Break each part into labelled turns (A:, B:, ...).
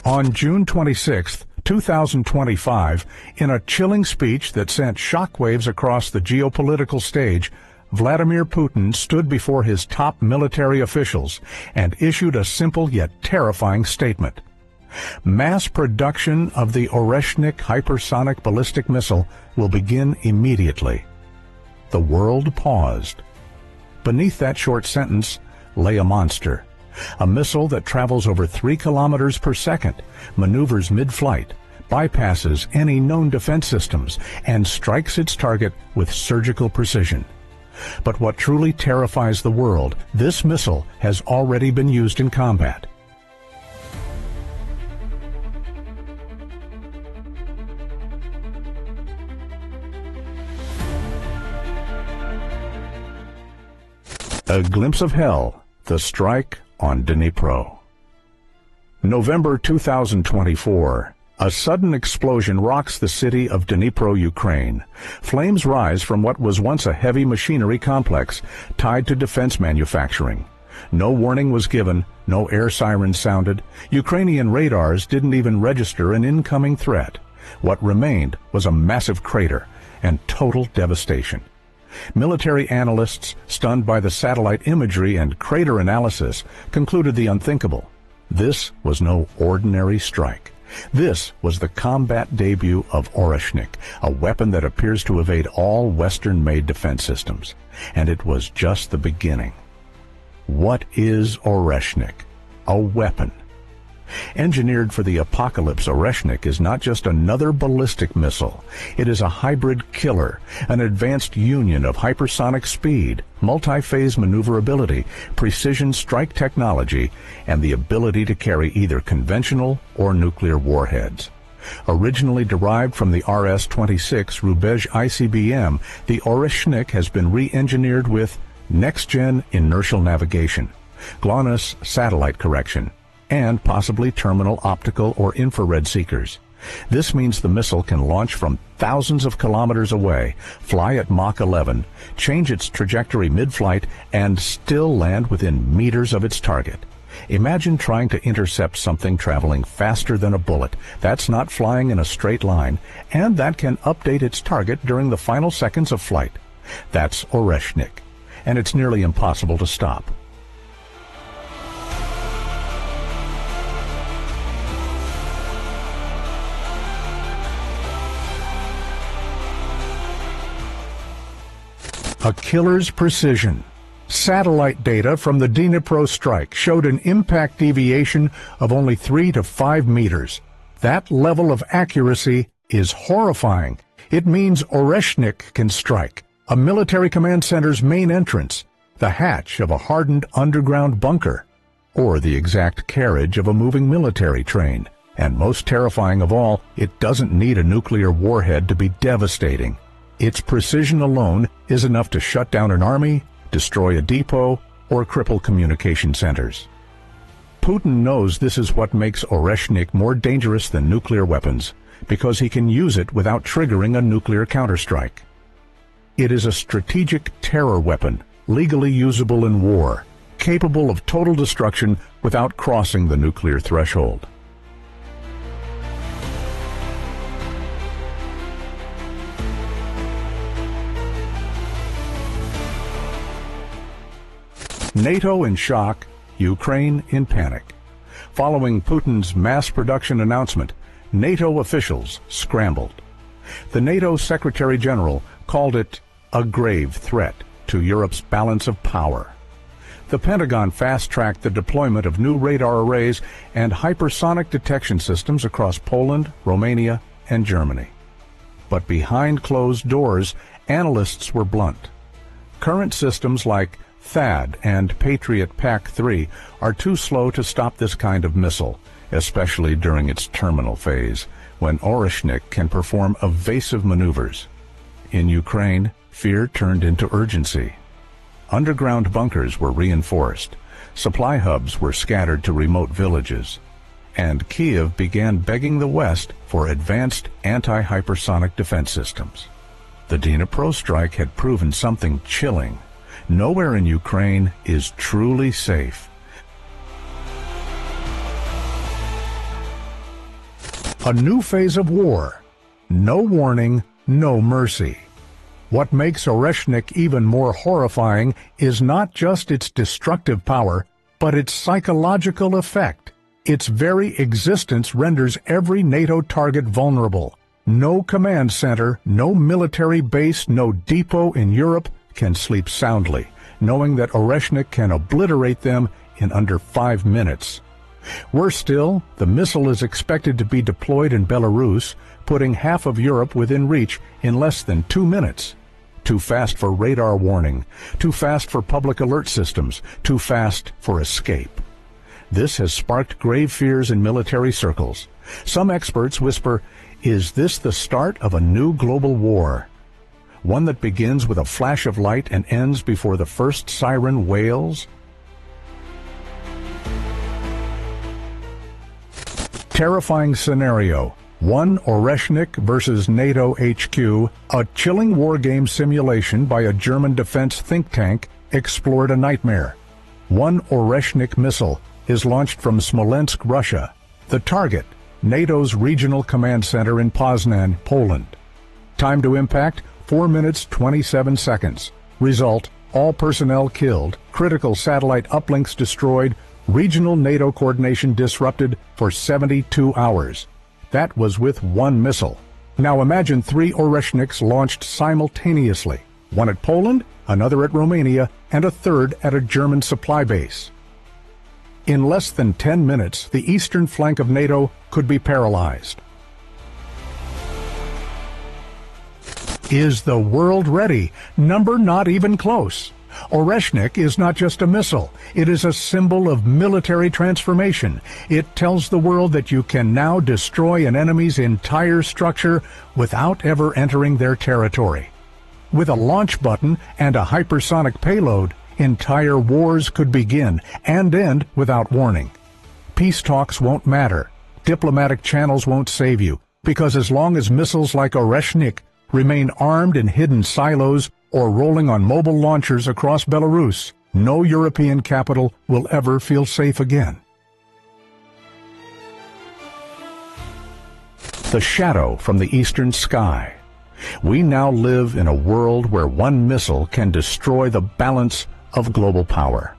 A: On June 26, 2025, in a chilling speech that sent shockwaves across the geopolitical stage, Vladimir Putin stood before his top military officials and issued a simple yet terrifying statement. Mass production of the Oreshnik hypersonic ballistic missile will begin immediately. The world paused. Beneath that short sentence lay a monster. A missile that travels over 3 kilometers per second, maneuvers mid-flight, bypasses any known defense systems, and strikes its target with surgical precision. But what truly terrifies the world, this missile has already been used in combat. A glimpse of hell, the strike on Dnipro. November 2024. A sudden explosion rocks the city of Dnipro, Ukraine. Flames rise from what was once a heavy machinery complex tied to defense manufacturing. No warning was given, no air sirens sounded. Ukrainian radars didn't even register an incoming threat. What remained was a massive crater and total devastation. Military analysts, stunned by the satellite imagery and crater analysis, concluded the unthinkable. This was no ordinary strike. This was the combat debut of Oreshnik, a weapon that appears to evade all Western-made defense systems. And it was just the beginning. What is Oreshnik? A weapon. Engineered for the apocalypse, Oreshnik is not just another ballistic missile. It is a hybrid killer, an advanced union of hypersonic speed, multi-phase maneuverability, precision strike technology, and the ability to carry either conventional or nuclear warheads. Originally derived from the RS-26 Rubezh ICBM, the Oreshnik has been re-engineered with next-gen inertial navigation, GLONASS satellite correction, and possibly terminal optical or infrared seekers. This means the missile can launch from thousands of kilometers away, fly at Mach 11, change its trajectory mid-flight, and still land within meters of its target. Imagine trying to intercept something traveling faster than a bullet. That's not flying in a straight line, and that can update its target during the final seconds of flight. That's Oreshnik, and it's nearly impossible to stop. A killer's precision. Satellite data from the Dnipro strike showed an impact deviation of only 3 to 5 meters. That level of accuracy is horrifying. It means Oreshnik can strike a military command center's main entrance, the hatch of a hardened underground bunker, or the exact carriage of a moving military train. And most terrifying of all, it doesn't need a nuclear warhead to be devastating. Its precision alone is enough to shut down an army, destroy a depot, or cripple communication centers. Putin knows this is what makes Oreshnik more dangerous than nuclear weapons, because he can use it without triggering a nuclear counterstrike. It is a strategic terror weapon, legally usable in war, capable of total destruction without crossing the nuclear threshold. NATO in shock, Ukraine in panic. Following Putin's mass production announcement, NATO officials scrambled. The NATO Secretary General called it a grave threat to Europe's balance of power. The Pentagon fast-tracked the deployment of new radar arrays and hypersonic detection systems across Poland, Romania, and Germany. But behind closed doors, analysts were blunt. Current systems like THAAD and Patriot PAC-3 are too slow to stop this kind of missile, especially during its terminal phase, when Oreshnik can perform evasive maneuvers. In Ukraine, fear turned into urgency. Underground bunkers were reinforced, supply hubs were scattered to remote villages, and Kiev began begging the West for advanced anti-hypersonic defense systems. The Dnipro strike had proven something chilling. Nowhere in Ukraine is truly safe. A new phase of war. No warning, no mercy. What makes Oreshnik even more horrifying is not just its destructive power, but its psychological effect. Its very existence renders every NATO target vulnerable. No command center, no military base, no depot in Europe can sleep soundly, knowing that Oreshnik can obliterate them in under 5 minutes. Worse still, the missile is expected to be deployed in Belarus, putting half of Europe within reach in less than 2 minutes. Too fast for radar warning, too fast for public alert systems, too fast for escape. This has sparked grave fears in military circles. Some experts whisper, is this the start of a new global war? One that begins with a flash of light and ends before the first siren wails? Terrifying scenario. One Oreshnik versus NATO HQ, a chilling war game simulation by a German defense think tank, explored a nightmare. One Oreshnik missile is launched from Smolensk, Russia. The target, NATO's regional command center in Poznan, Poland. Time to impact, 4 minutes 27 seconds. Result, all personnel killed, critical satellite uplinks destroyed, regional NATO coordination disrupted for 72 hours. That was with one missile. Now imagine 3 Oreshniks launched simultaneously, one at Poland, another at Romania, and a third at a German supply base. In less than 10 minutes, the eastern flank of NATO could be paralyzed. Is the world ready? Number not even close. Oreshnik is not just a missile. It is a symbol of military transformation. It tells the world that you can now destroy an enemy's entire structure without ever entering their territory. With a launch button and a hypersonic payload, entire wars could begin and end without warning. Peace talks won't matter. Diplomatic channels won't save you, because as long as missiles like Oreshnik remain armed in hidden silos or rolling on mobile launchers across Belarus, no European capital will ever feel safe again. The shadow from the eastern sky. We now live in a world where one missile can destroy the balance of global power.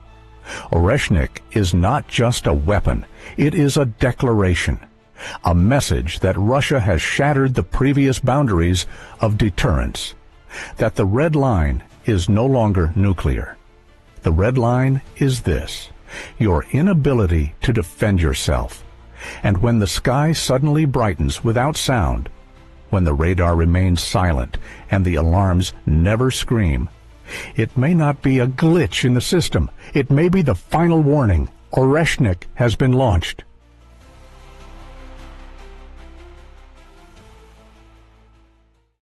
A: Oreshnik is not just a weapon, it is a declaration, a message that Russia has shattered the previous boundaries of deterrence, that the red line is no longer nuclear. The red line is this: your inability to defend yourself. And when the sky suddenly brightens without sound, when the radar remains silent and the alarms never scream, it may not be a glitch in the system. It may be the final warning. Oreshnik has been launched.